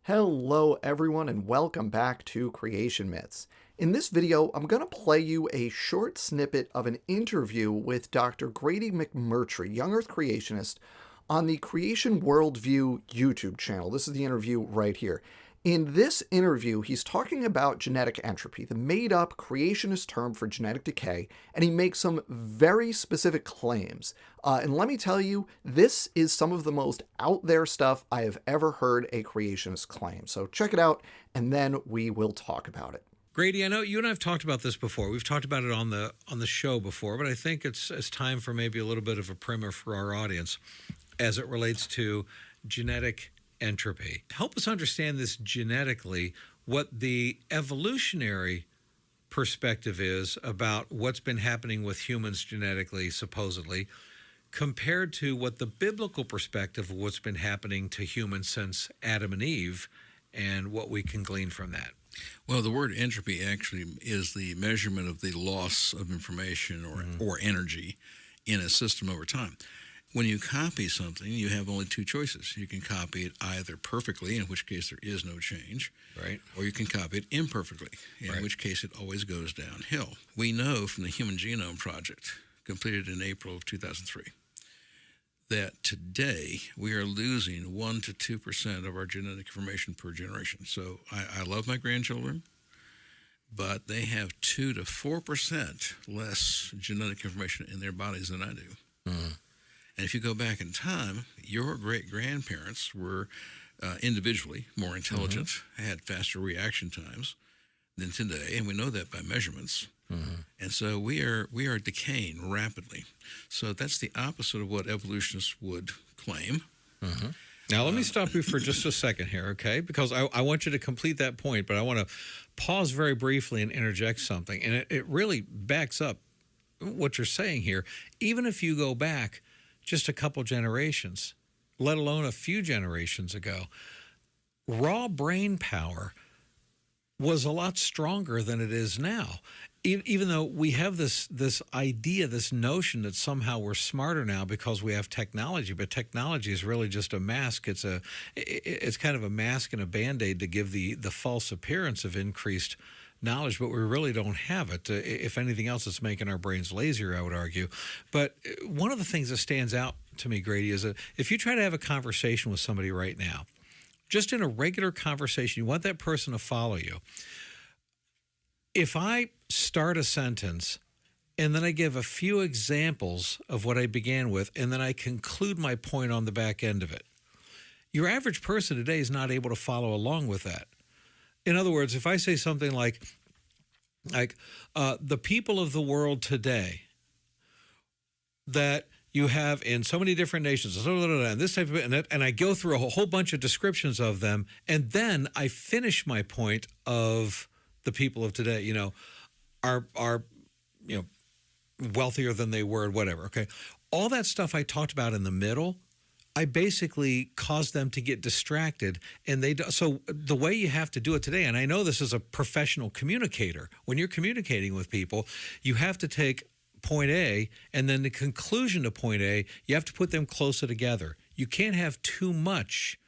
Hello everyone and welcome back to Creation Myths. In this video, I'm going to play you a short snippet of an interview with Dr. Grady McMurtry, Young Earth Creationist, on the Creation Worldview YouTube channel. This is the interview right here. In this interview, he's talking about genetic entropy, the made-up creationist term for genetic decay, and he makes some very specific claims. And let me tell you, this is some of the most out-there stuff I have ever heard a creationist claim. So check it out, and then we will talk about it. Grady, I know you and I have talked about this before. We've talked about it on the show before, but I think it's time for maybe a little bit of a primer for our audience as it relates to genetic entropy. Help us understand this genetically, what the evolutionary perspective is about what's been happening with humans genetically, supposedly, compared to what the biblical perspective of what's been happening to humans since Adam and Eve and what we can glean from that. Well, the word entropy actually is the measurement of the loss of information or energy in a system over time. When you copy something, you have only two choices. You can copy it either perfectly, in which case there is no change, right? Or you can copy it imperfectly, in which case it always goes downhill. We know from the Human Genome Project, completed in April of 2003, that today we are losing 1 to 2% of our genetic information per generation. So I love my grandchildren, but they have 2 to 4% less genetic information in their bodies than I do. And if you go back in time, your great-grandparents were individually more intelligent, had faster reaction times than today, and we know that by measurements. And so we are decaying rapidly. So that's the opposite of what evolutionists would claim. Now, let me stop you for just a second here, okay? Because I want you to complete that point, but I want to pause very briefly and interject something. And it really backs up what you're saying here. Even if you go back just a couple generations, let alone a few generations ago, raw brain power was a lot stronger than it is now. Even though we have this idea, this notion that somehow we're smarter now because we have technology, but technology is really just a mask. It's kind of a mask and a Band-Aid to give the false appearance of increased knowledge, but we really don't have it. If anything else, it's making our brains lazier, I would argue. But one of the things that stands out to me, Grady, is that if you try to have a conversation with somebody right now, just in a regular conversation, you want that person to follow you. If I start a sentence and then I give a few examples of what I began with, and then I conclude my point on the back end of it, your average person today is not able to follow along with that. In other words, if I say something like the people of the world today that you have in so many different nations, and this type of, and I go through a whole bunch of descriptions of them, and then I finish my point of the people of today, are wealthier than they were, whatever. Okay, all that stuff I talked about in the middle, I basically caused them to get distracted, and so the way you have to do it today, and I know this is a professional communicator, when you're communicating with people, you have to take point A, and then the conclusion to point A, you have to put them closer together. You can't have too much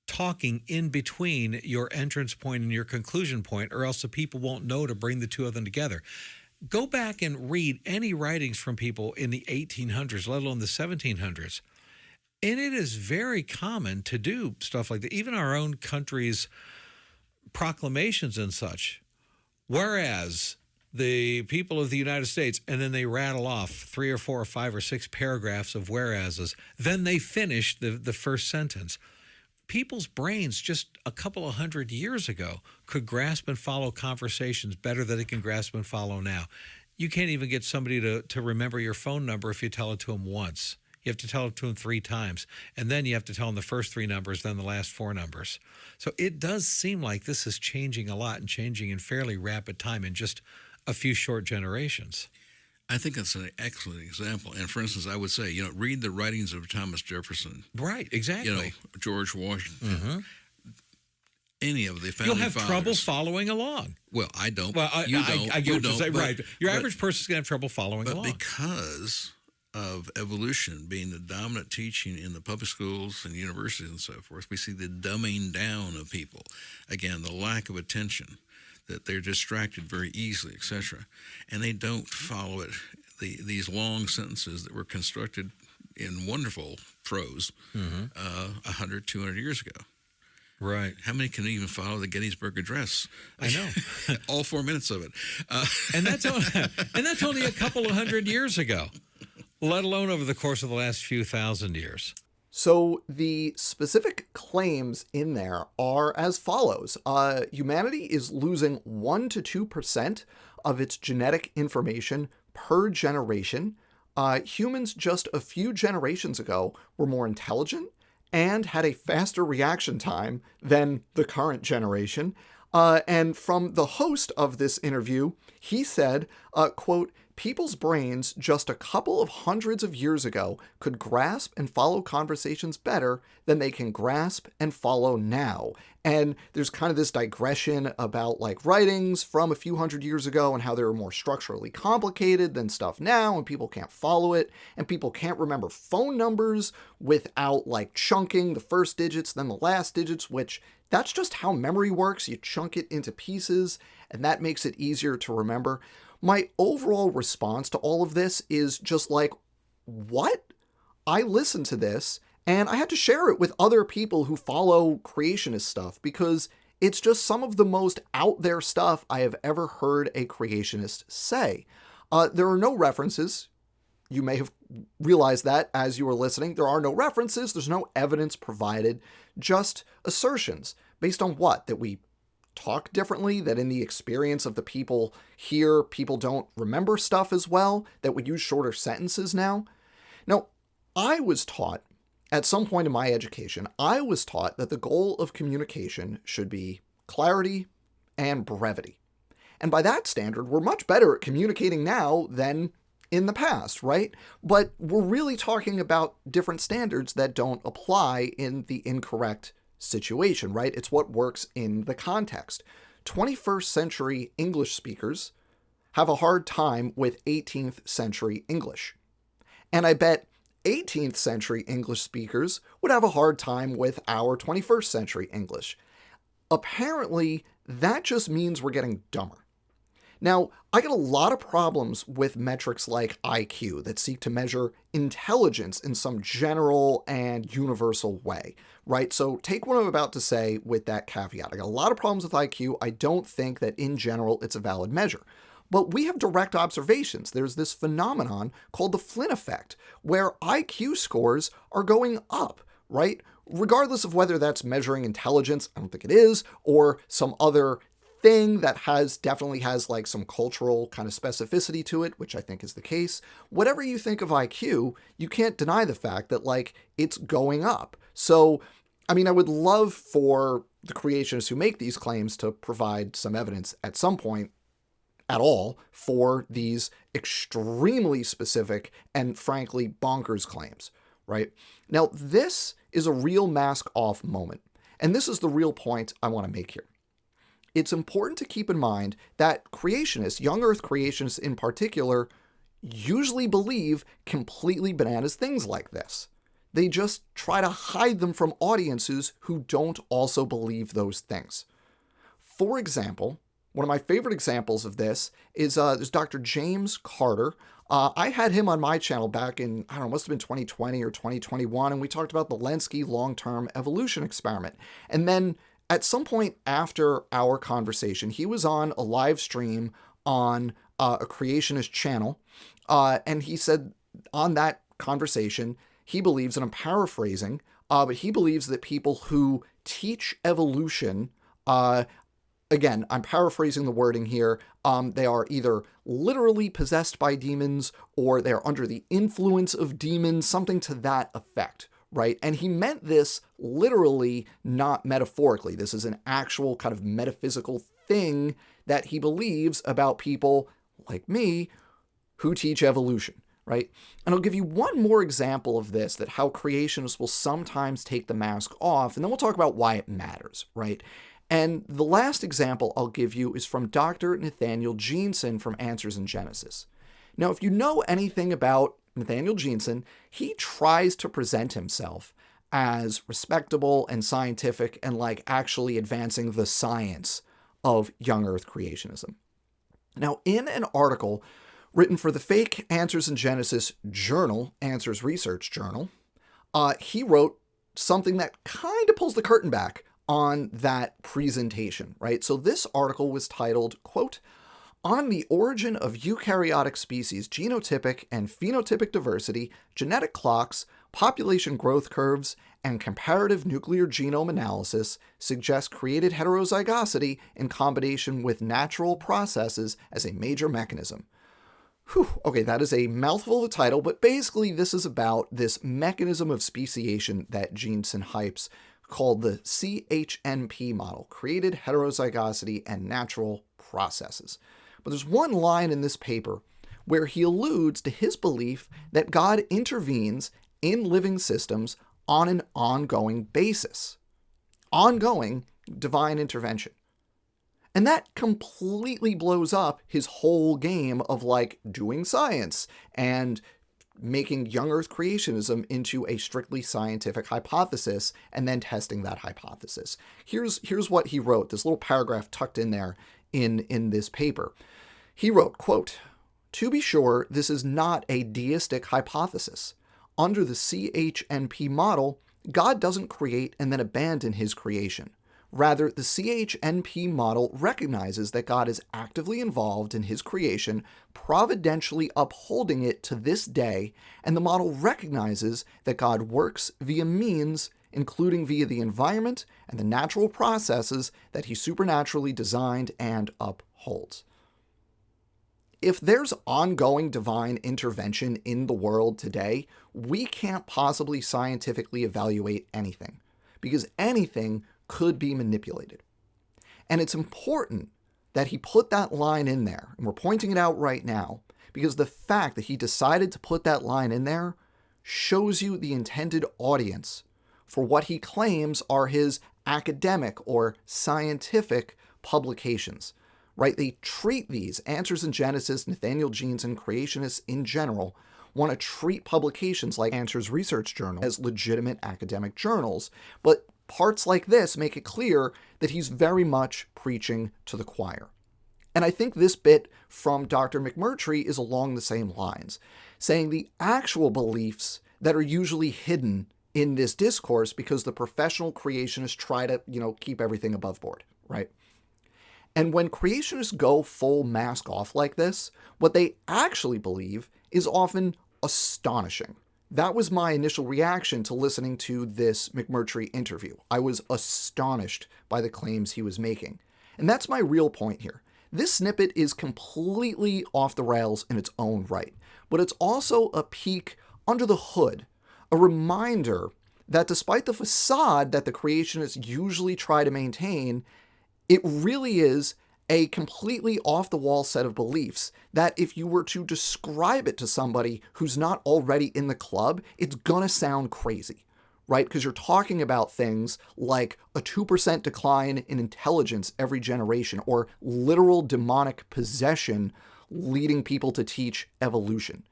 talking in between your entrance point and your conclusion point, or else the people won't know to bring the two of them together. Go back and read any writings from people in the 1800s, let alone the 1700s. And it is very common to do stuff like that. Even our own country's proclamations and such. Whereas the people of the United States, and then they rattle off 3 or 4 or 5 or 6 paragraphs of whereases. Then they finish the first sentence. People's brains just a couple of 100 years ago could grasp and follow conversations better than they can grasp and follow now. You can't even get somebody to remember your phone number if you tell it to them once. You have to tell it to them 3 times, and then you have to tell them the first 3 numbers, then the last 4 numbers. So it does seem like this is changing a lot and changing in fairly rapid time in just a few short generations. I think that's an excellent example. And for instance, I would say, read the writings of Thomas Jefferson. Right, exactly. George Washington. Any of the founding You'll have fathers. Trouble following along. Well, I don't. Well, you don't. I get what you're saying. Right. Your but, average person's going to have trouble following along. Because of evolution being the dominant teaching in the public schools and universities and so forth, we see the dumbing down of people. Again, the lack of attention, that they're distracted very easily, etc. And they don't follow it. These long sentences that were constructed in wonderful prose 100, 200 years ago. Right. How many can even follow the Gettysburg Address? I know. All 4 minutes of it. And that's only a couple of hundred years ago, let alone over the course of the last few thousand years. So the specific claims in there are as follows. Humanity is losing 1 to 2% of its genetic information per generation. Humans just a few generations ago were more intelligent and had a faster reaction time than the current generation. And from the host of this interview, he said, quote, "People's brains just a couple of hundreds of years ago could grasp and follow conversations better than they can grasp and follow now." And there's kind of this digression about like writings from a few hundred years ago and how they were more structurally complicated than stuff now, and people can't follow it, and people can't remember phone numbers without like chunking the first digits, then the last digits, which that's just how memory works. You chunk it into pieces, and that makes it easier to remember. My overall response to all of this is just like, what? I listened to this, and I had to share it with other people who follow creationist stuff because it's just some of the most out there stuff I have ever heard a creationist say. There are no references. You may have realized that as you were listening. There are no references. There's no evidence provided. Just assertions. Based on what? That we talk differently? That in the experience of the people here, people don't remember stuff as well? That we use shorter sentences now? Now, I was taught, at some point in my education, I was taught that the goal of communication should be clarity and brevity. And by that standard, we're much better at communicating now than in the past, right? But we're really talking about different standards that don't apply in the incorrect situation, right? It's what works in the context. 21st century English speakers have a hard time with 18th century English. And I bet 18th century English speakers would have a hard time with our 21st century English. Apparently, that just means we're getting dumber. Now, I get a lot of problems with metrics like IQ that seek to measure intelligence in some general and universal way, right? So take what I'm about to say with that caveat. I got a lot of problems with IQ. I don't think that in general it's a valid measure. But we have direct observations. There's this phenomenon called the Flynn effect, where IQ scores are going up, right? Regardless of whether that's measuring intelligence, I don't think it is, or some other thing that definitely has like some cultural kind of specificity to it, which I think is the case. Whatever you think of IQ, you can't deny the fact that like it's going up. So, I mean, I would love for the creationists who make these claims to provide some evidence at some point at all for these extremely specific and frankly bonkers claims, right? Now, this is a real mask-off moment, and this is the real point I want to make here. It's important to keep in mind that creationists, young Earth creationists in particular, usually believe completely bananas things like this. They just try to hide them from audiences who don't also believe those things. For example, one of my favorite examples of this is there's Dr. James Carter. I had him on my channel back in, I don't know, must have been 2020 or 2021, and we talked about the Lenski long-term evolution experiment. And then at some point after our conversation, he was on a live stream on a creationist channel, and he said on that conversation, he believes, and I'm paraphrasing, but he believes that people who teach evolution, again, I'm paraphrasing the wording here, they are either literally possessed by demons or they're under the influence of demons, something to that effect. Right? And he meant this literally, not metaphorically. This is an actual kind of metaphysical thing that he believes about people like me who teach evolution, right? And I'll give you one more example of this, that how creationists will sometimes take the mask off, and then we'll talk about why it matters, right? And the last example I'll give you is from Dr. Nathaniel Jeanson from Answers in Genesis. Now, if you know anything about Nathaniel Jeanson, he tries to present himself as respectable and scientific and like actually advancing the science of young Earth creationism. Now, in an article written for the fake Answers in Genesis journal, Answers Research Journal, he wrote something that kind of pulls the curtain back on that presentation, right? So this article was titled, quote, "On the Origin of Eukaryotic Species Genotypic and Phenotypic Diversity, Genetic Clocks, Population Growth Curves, and Comparative Nuclear Genome Analysis Suggest Created Heterozygosity in Combination with Natural Processes as a Major Mechanism." Whew, okay, that is a mouthful of a title, but basically this is about this mechanism of speciation that Jeanson hypes called the CHNP model, Created Heterozygosity and Natural Processes. But there's one line in this paper where he alludes to his belief that God intervenes in living systems on an ongoing basis. Ongoing divine intervention. And that completely blows up his whole game of like doing science and making young Earth creationism into a strictly scientific hypothesis and then testing that hypothesis. Here's what he wrote, this little paragraph tucked in there in this paper. He wrote, quote, "To be sure, this is not a deistic hypothesis. Under the CHNP model, God doesn't create and then abandon his creation. Rather, the CHNP model recognizes that God is actively involved in his creation, providentially upholding it to this day, and the model recognizes that God works via means, including via the environment and the natural processes that he supernaturally designed and upholds." If there's ongoing divine intervention in the world today, we can't possibly scientifically evaluate anything, because anything could be manipulated. And it's important that he put that line in there, and we're pointing it out right now, because the fact that he decided to put that line in there shows you the intended audience for what he claims are his academic or scientific publications, right? They treat these, Answers in Genesis, Nathaniel Jeanson, Creationists in general, want to treat publications like Answers Research Journal as legitimate academic journals, but parts like this make it clear that he's very much preaching to the choir. And I think this bit from Dr. McMurtry is along the same lines, saying the actual beliefs that are usually hidden in this discourse because the professional creationists try to, keep everything above board, right? And when creationists go full mask off like this, what they actually believe is often astonishing. That was my initial reaction to listening to this McMurtry interview. I was astonished by the claims he was making. And that's my real point here. This snippet is completely off the rails in its own right, but it's also a peek under the hood, a reminder that despite the facade that the creationists usually try to maintain, it really is a completely off-the-wall set of beliefs that if you were to describe it to somebody who's not already in the club, it's gonna sound crazy, right? Because you're talking about things like a 2% decline in intelligence every generation, or literal demonic possession leading people to teach evolution.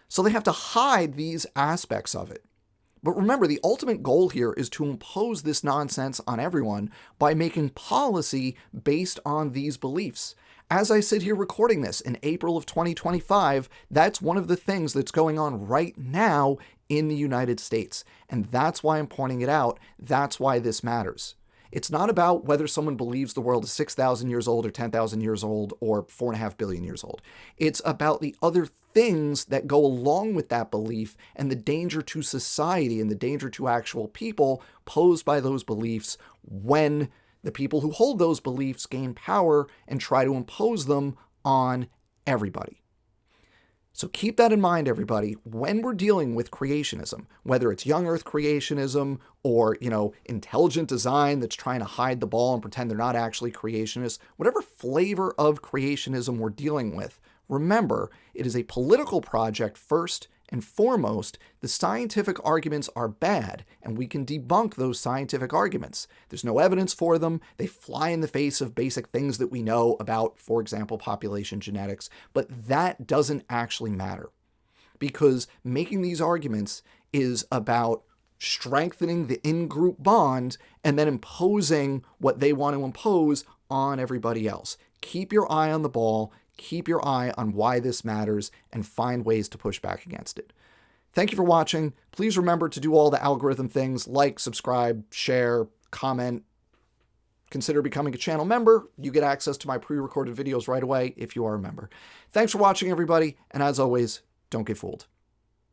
So they have to hide these aspects of it. But remember, the ultimate goal here is to impose this nonsense on everyone by making policy based on these beliefs. As I sit here recording this in April of 2025, that's one of the things that's going on right now in the United States. And that's why I'm pointing it out. That's why this matters. It's not about whether someone believes the world is 6,000 years old or 10,000 years old or 4.5 billion years old. It's about the other things that go along with that belief and the danger to society and the danger to actual people posed by those beliefs when the people who hold those beliefs gain power and try to impose them on everybody. So keep that in mind, everybody, when we're dealing with creationism, whether it's young Earth creationism or, intelligent design that's trying to hide the ball and pretend they're not actually creationists, whatever flavor of creationism we're dealing with, remember, it is a political project first and foremost. The scientific arguments are bad, and we can debunk those scientific arguments. There's no evidence for them. They fly in the face of basic things that we know about, for example, population genetics, but that doesn't actually matter. because making these arguments is about strengthening the in-group bond and then imposing what they want to impose on everybody else. Keep your eye on the ball, keep your eye on why this matters, and find ways to push back against it. Thank you for watching. Please remember to do all the algorithm things like subscribe, share, comment. Consider becoming a channel member. You get access to my pre-recorded videos right away if you are a member. Thanks for watching, everybody, and as always, don't get fooled.